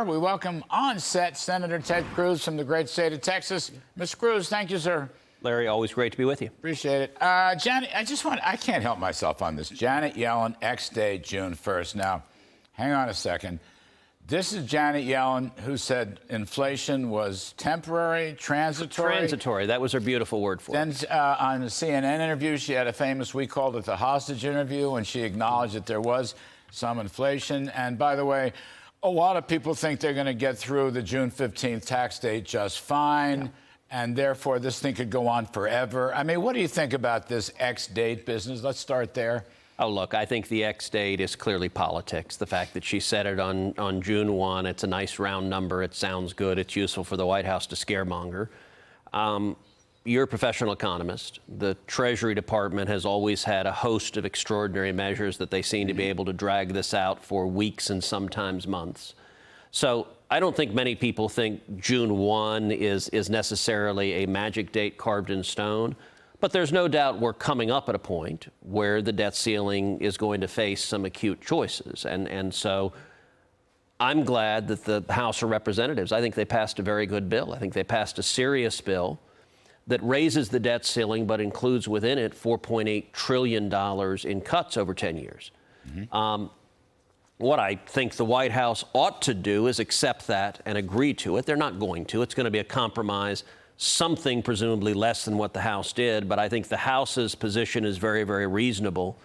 We welcome on set Senator Ted Cruz from the great state of Texas. Mr. Cruz, thank you, sir. Larry, always great to be with you. Appreciate it. Janet, I can't help myself on this. Janet Yellen, ex-date, June 1st. Now, hang on a second. This is Janet Yellen who said inflation was temporary, transitory. Transitory. That was her beautiful word for it. Then on the CNN interview, she had a famous, we called it the hostage interview, and she acknowledged that there was some inflation. And by the way, a lot of people think they're going to get through the June 15th tax date just fine. Yeah. And therefore, this thing could go on forever. I mean, what do you think about this ex-date business? Let's start there. Oh, look, I think the ex-date is clearly politics. The fact that she said it on June 1, it's a nice round number. It sounds good. It's useful for the White House to scaremonger. You're a professional economist. The Treasury Department has always had a host of extraordinary measures that they seem to be able to drag this out for weeks and sometimes months. So I don't think many people think June 1 is necessarily a magic date carved in stone. But there's no doubt we're coming up at a point where the debt ceiling is going to face some acute choices. And so I'm glad that the House of Representatives, I think they passed a very good bill. I think they passed a serious bill that raises the debt ceiling but includes within it $4.8 trillion in cuts over 10 years. What I think the White House ought to do is accept that and agree to it. They're not going to. It's going to be a compromise. Something presumably less than what the House did, but I think the House's position is very, very reasonable.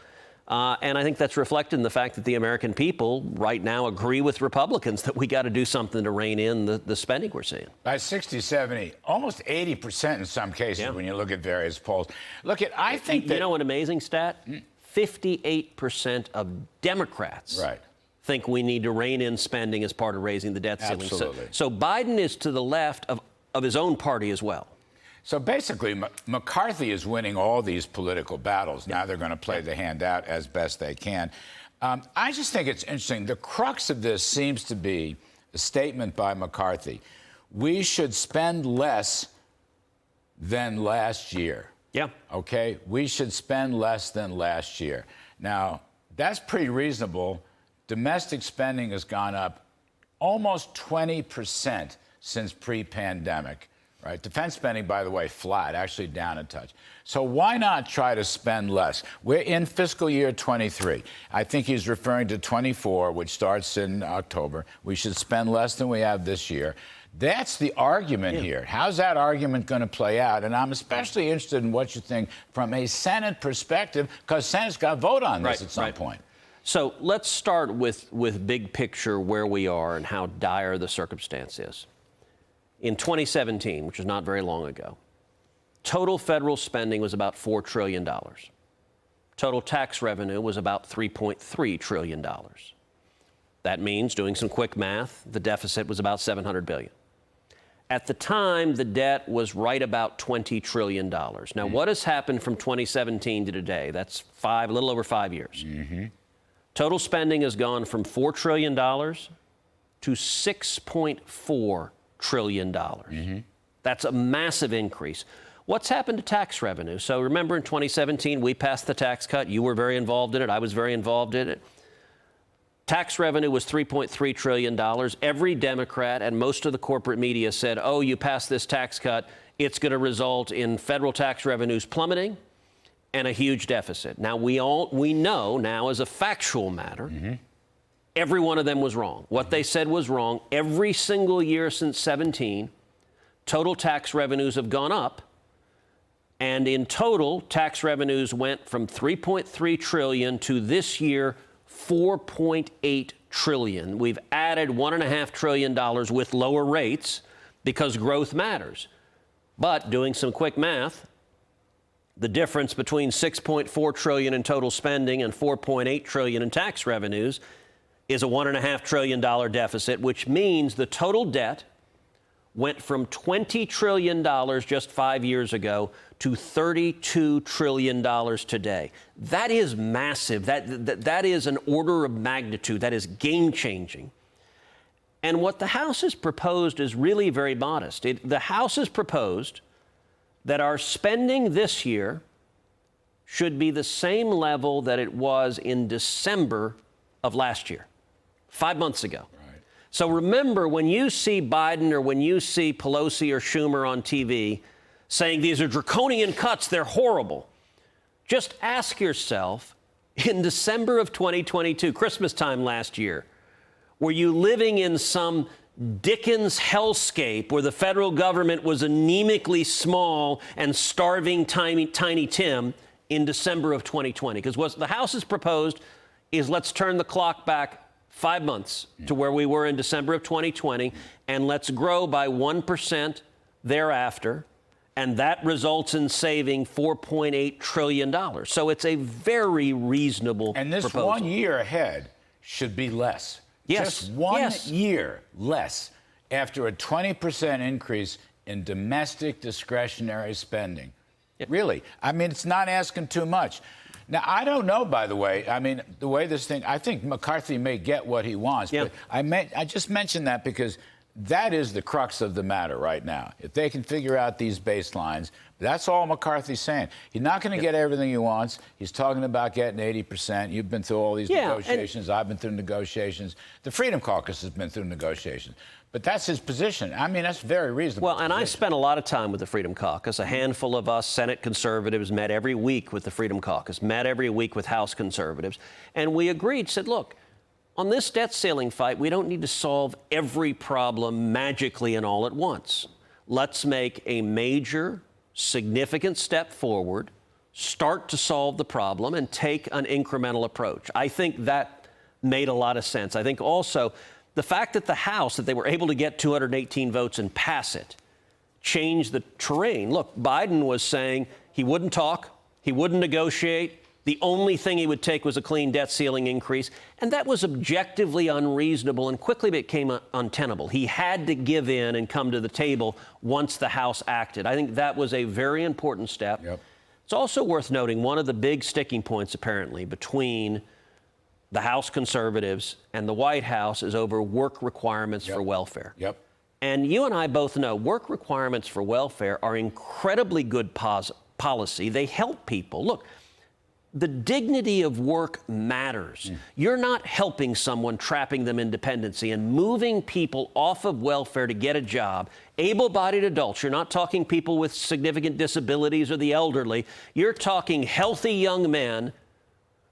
And I think that's reflected in the fact that the American people right now agree with Republicans that we got to do something to rein in the spending we're seeing. By 60, 70, almost 80% in some cases when you look at various polls. I think that... You know an amazing stat? 58% of Democrats think we need to rein in spending as part of raising the debt ceiling. Absolutely. So Biden is to the left of his own party as well. So basically, McCarthy is winning all these political battles. Now they're going to play the hand out as best they can. I just think it's interesting. The crux of this seems to be a statement by McCarthy. We should spend less than last year. Yeah. Okay? We should spend less than last year. Now, that's pretty reasonable. Domestic spending has gone up almost 20% since pre-pandemic, right? Defense spending, by the way, flat, actually down a touch. So why not try to spend less? We're in fiscal year 23. I think he's referring to 24, which starts in October. We should spend less than we have this year. That's the argument here. How's that argument going to play out? And I'm especially interested in what you think from a Senate perspective, because Senate's got to vote on this at some point. So let's start with big picture where we are and how dire the circumstance is. In 2017, which is not very long ago, total federal spending was about $4 trillion. Total tax revenue was about $3.3 trillion. That means, doing some quick math, the deficit was about $700 billion. At the time, the debt was right about $20 trillion. Now, what has happened from 2017 to today? That's a little over 5 years. Total spending has gone from $4 trillion to $6.4 trillion. That's a massive increase. What's happened to tax revenue? So remember in 2017, we passed the tax cut. You were very involved in it. I was very involved in it. Tax revenue was $3.3 trillion. Every Democrat and most of the corporate media said, oh, you passed this tax cut. It's going to result in federal tax revenues plummeting and a huge deficit. Now, we know now as a factual matter, every one of them was wrong. What they said was wrong. Every single year since 17, total tax revenues have gone up. And in total, tax revenues went from $3.3 trillion to this year, $4.8 trillion. We've added $1.5 trillion with lower rates because growth matters. But doing some quick math, the difference between $6.4 trillion in total spending and $4.8 trillion in tax revenues is a $1.5 trillion deficit, which means the total debt went from $20 trillion just 5 years ago to $32 trillion today. That is massive. That is an order of magnitude. That is game-changing. And what the House has proposed is really very modest. The House has proposed that our spending this year should be the same level that it was in December of last year, 5 months ago. Right. So remember, when you see Biden or when you see Pelosi or Schumer on TV saying these are draconian cuts, they're horrible, just ask yourself, in December of 2022, Christmas time last year, were you living in some Dickens hellscape where the federal government was anemically small and starving Tiny Tim in December of 2020? Because what the House has proposed is let's turn the clock back 5 months to where we were in December of 2020, and let's grow by 1% thereafter, and that results in saving $4.8 trillion. So it's a very reasonable And this proposal. 1 year ahead should be less. Yes. Just one Yes. year less after a 20% increase in domestic discretionary spending. Yep. Really. I mean, it's not asking too much. Now, I don't know, by the way. I mean, the way this thing, I think McCarthy may get what he wants. Yep. But I just mentioned that because that is the crux of the matter right now. If they can figure out these baselines, that's all McCarthy's saying. He's not going to get everything he wants. He's talking about getting 80%. You've been through all these negotiations. I've been through negotiations. The Freedom Caucus has been through negotiations. But that's his position. I mean, that's very reasonable. Well, and I spent a lot of time with the Freedom Caucus. A handful of us Senate conservatives met every week with the Freedom Caucus, met every week with House conservatives. And we agreed, said, look, on this debt ceiling fight, we don't need to solve every problem magically and all at once. Let's make a major, significant step forward, start to solve the problem, and take an incremental approach. I think that made a lot of sense. I think also the fact that the House, that they were able to get 218 votes and pass it, changed the terrain. Look, Biden was saying he wouldn't talk, he wouldn't negotiate. The only thing he would take was a clean debt ceiling increase. And that was objectively unreasonable and quickly became untenable. He had to give in and come to the table once the House acted. I think that was a very important step. Yep. It's also worth noting one of the big sticking points, apparently, between the House conservatives and the White House is over work requirements for welfare. Yep. And you and I both know work requirements for welfare are incredibly good policy. They help people. Look, the dignity of work matters. You're not helping someone, trapping them in dependency and moving people off of welfare to get a job. Able-bodied adults, you're not talking people with significant disabilities or the elderly. You're talking healthy young men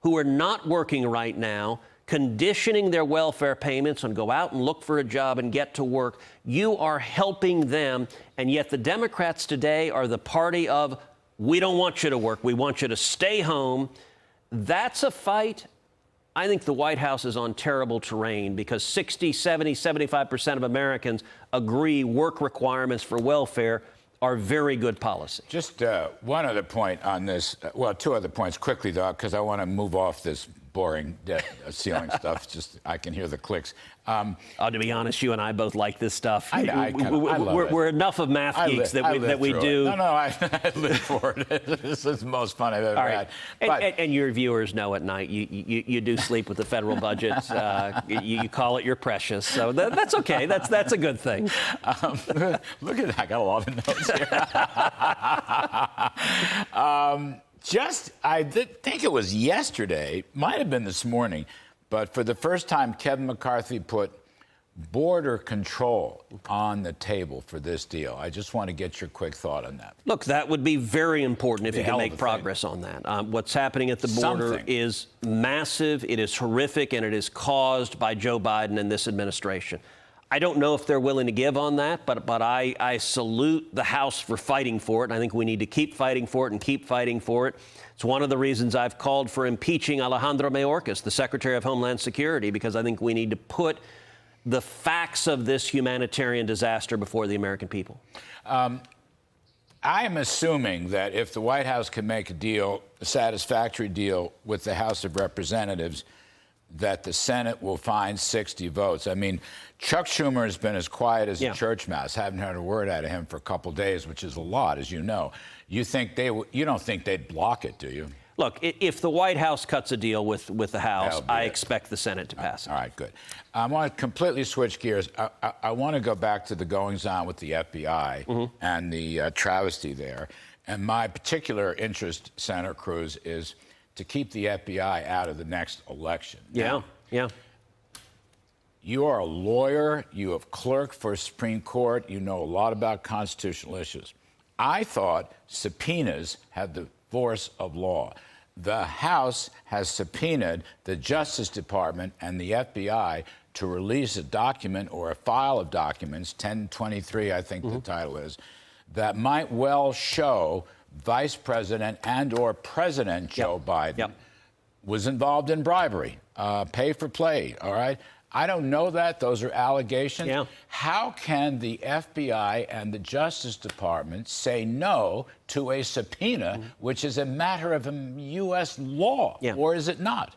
who are not working right now, conditioning their welfare payments and go out and look for a job and get to work. You are helping them, and yet the Democrats today are the party of, we don't want you to work, we want you to stay home. That's a fight. I think the White House is on terrible terrain because 60, 70, 75% of Americans agree work requirements for welfare are very good policy. Just one other point on this. Well, two other points quickly, though, because I want to move off this boring debt ceiling stuff. Just I can hear the clicks. To be honest, you and I both like this stuff. I love it. We're enough of math geeks that we do. No, I live for it. This is the most fun I've ever had. But, and your viewers know at night you do sleep with the federal budget. You call it your precious. So that's okay. That's a good thing. Look at that. I got a lot of notes here. I think it was yesterday, might have been this morning, but for the first time, Kevin McCarthy put border control on the table for this deal. I just want to get your quick thought on that. Look, that would be very important if you can make progress on that. What's happening at the border is massive, it is horrific, and it is caused by Joe Biden and this administration. I don't know if they're willing to give on that, but I salute the House for fighting for it, and I think we need to keep fighting for it and keep fighting for it. It's one of the reasons I've called for impeaching Alejandro Mayorkas, the Secretary of Homeland Security, because I think we need to put the facts of this humanitarian disaster before the American people. I am assuming that if the White House can make a satisfactory deal with the House of Representatives, that the Senate will find 60 votes. I mean, Chuck Schumer has been as quiet as a church mouse. Haven't heard a word out of him for a couple days, which is a lot, as you know. You don't think they'd block it, do you? Look, if the White House cuts a deal with the House, I expect the Senate to pass it. All right, good. I want to completely switch gears. I want to go back to the goings-on with the FBI and the travesty there. And my particular interest, Senator Cruz, is to keep the FBI out of the next election. Yeah. You are a lawyer. You have clerked for Supreme Court. You know a lot about constitutional issues. I thought subpoenas had the force of law. The House has subpoenaed the Justice Department and the FBI to release a document or a file of documents, 1023, I think the title is, that might well show Vice President and or President Joe Biden was involved in bribery, pay for play, all right? I don't know that. Those are allegations. Yeah. How can the FBI and the Justice Department say no to a subpoena, which is a matter of U.S. law, or is it not?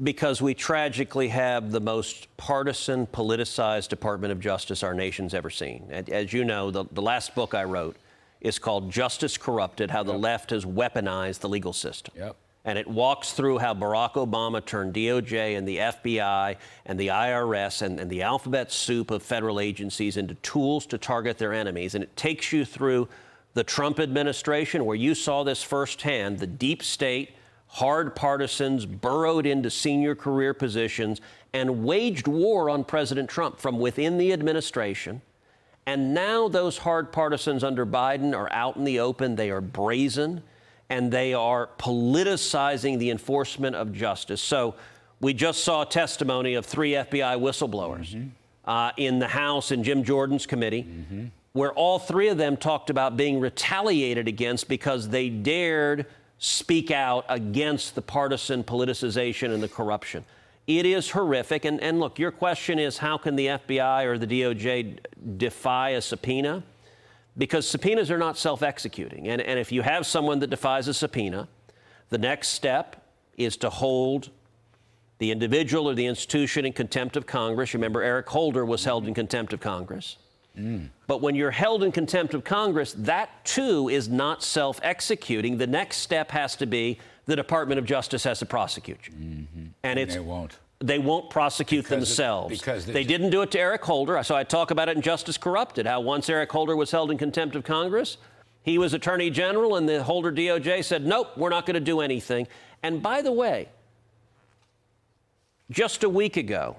Because we tragically have the most partisan, politicized Department of Justice our nation's ever seen. As you know, the last book I wrote is called Justice Corrupted, How the Left Has Weaponized the Legal System. And it walks through how Barack Obama turned DOJ and the FBI and the IRS and the alphabet soup of federal agencies into tools to target their enemies. And it takes you through the Trump administration, where you saw this firsthand, the deep state, hard partisans burrowed into senior career positions and waged war on President Trump from within the administration. And now those hard partisans under Biden are out in the open. They are brazen, and they are politicizing the enforcement of justice. So we just saw testimony of 3 FBI whistleblowers in the House in Jim Jordan's committee, where all 3 of them talked about being retaliated against because they dared speak out against the partisan politicization and the corruption. It is horrific. And look, your question is, how can the FBI or the DOJ defy a subpoena? Because subpoenas are not self-executing. And if you have someone that defies a subpoena, the next step is to hold the individual or the institution in contempt of Congress. Remember, Eric Holder was held in contempt of Congress. But when you're held in contempt of Congress, that too is not self-executing. The next step has to be the Department of Justice has to prosecute you. And they won't. They won't prosecute themselves. Because they didn't do it to Eric Holder. So I talk about it in Justice Corrupted, how once Eric Holder was held in contempt of Congress, he was Attorney General, and the Holder DOJ said, nope, we're not going to do anything. And by the way, just a week ago,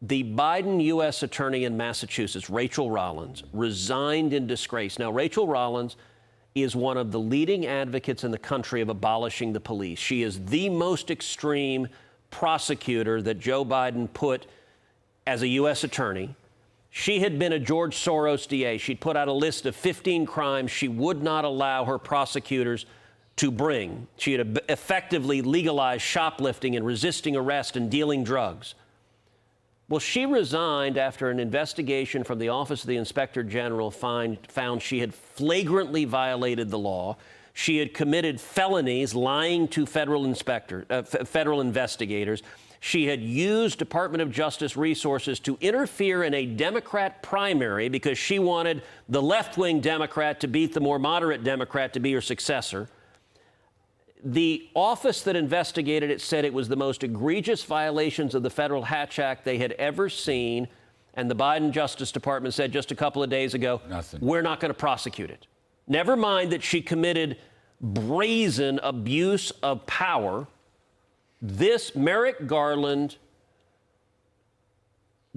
the Biden U.S. Attorney in Massachusetts, Rachel Rollins, resigned in disgrace. Now, Rachel Rollins is one of the leading advocates in the country of abolishing the police. She is the most extreme prosecutor that Joe Biden put as a U.S. attorney. She had been a George Soros DA. She'd put out a list of 15 crimes she would not allow her prosecutors to bring. She had effectively legalized shoplifting and resisting arrest and dealing drugs. Well, she resigned after an investigation from the Office of the Inspector General found she had flagrantly violated the law. She had committed felonies, lying to federal investigators. She had used Department of Justice resources to interfere in a Democrat primary because she wanted the left-wing Democrat to beat the more moderate Democrat to be her successor. The office that investigated it said it was the most egregious violations of the Federal Hatch Act they had ever seen. And the Biden Justice Department said just a couple of days ago, we're not going to prosecute it. Never mind that she committed brazen abuse of power. This Merrick Garland,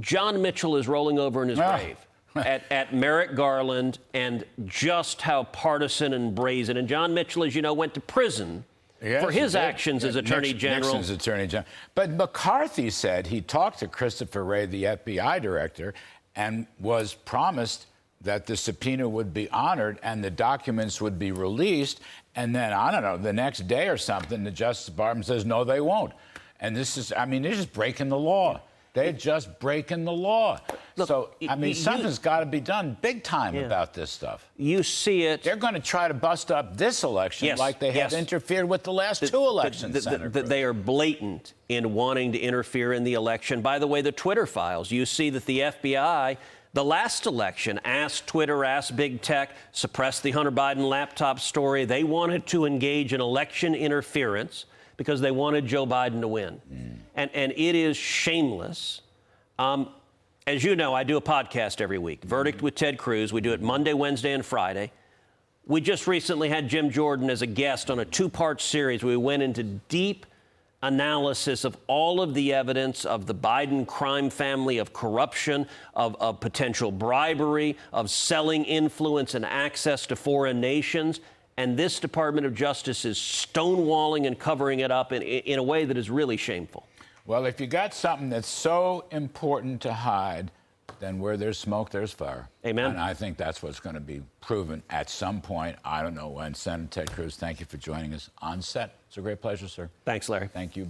John Mitchell is rolling over in his grave at Merrick Garland, and just how partisan and brazen. And John Mitchell, as you know, went to prison for his actions as Attorney General. Nixon's Attorney General. But McCarthy said he talked to Christopher Wray, the FBI director, and was promised that the subpoena would be honored and the documents would be released. And then, I don't know, the next day or something, the Justice Department says, no, they won't. And this is, I mean, they're just breaking the law. They're just breaking the law. Look, so, I mean, something's got to be done big time about this stuff. You see it. They're going to try to bust up this election like they have interfered with the last 2 elections, Senator Cruz. They are blatant in wanting to interfere in the election. By the way, the Twitter files, you see that the FBI, the last election, asked Twitter, asked big tech, suppressed the Hunter Biden laptop story. They wanted to engage in election interference because they wanted Joe Biden to win. And it is shameless. As you know, I do a podcast every week, Verdict with Ted Cruz. We do it Monday, Wednesday, and Friday. We just recently had Jim Jordan as a guest on a 2-part series where we went into deep analysis of all of the evidence of the Biden crime family, of corruption, of potential bribery, of selling influence and access to foreign nations. And this Department of Justice is stonewalling and covering it up in a way that is really shameful. Well, if you got something that's so important to hide, then where there's smoke, there's fire. Amen. And I think that's what's going to be proven at some point. I don't know when. Senator Ted Cruz, thank you for joining us on set. It's a great pleasure, sir. Thanks, Larry. Thank you.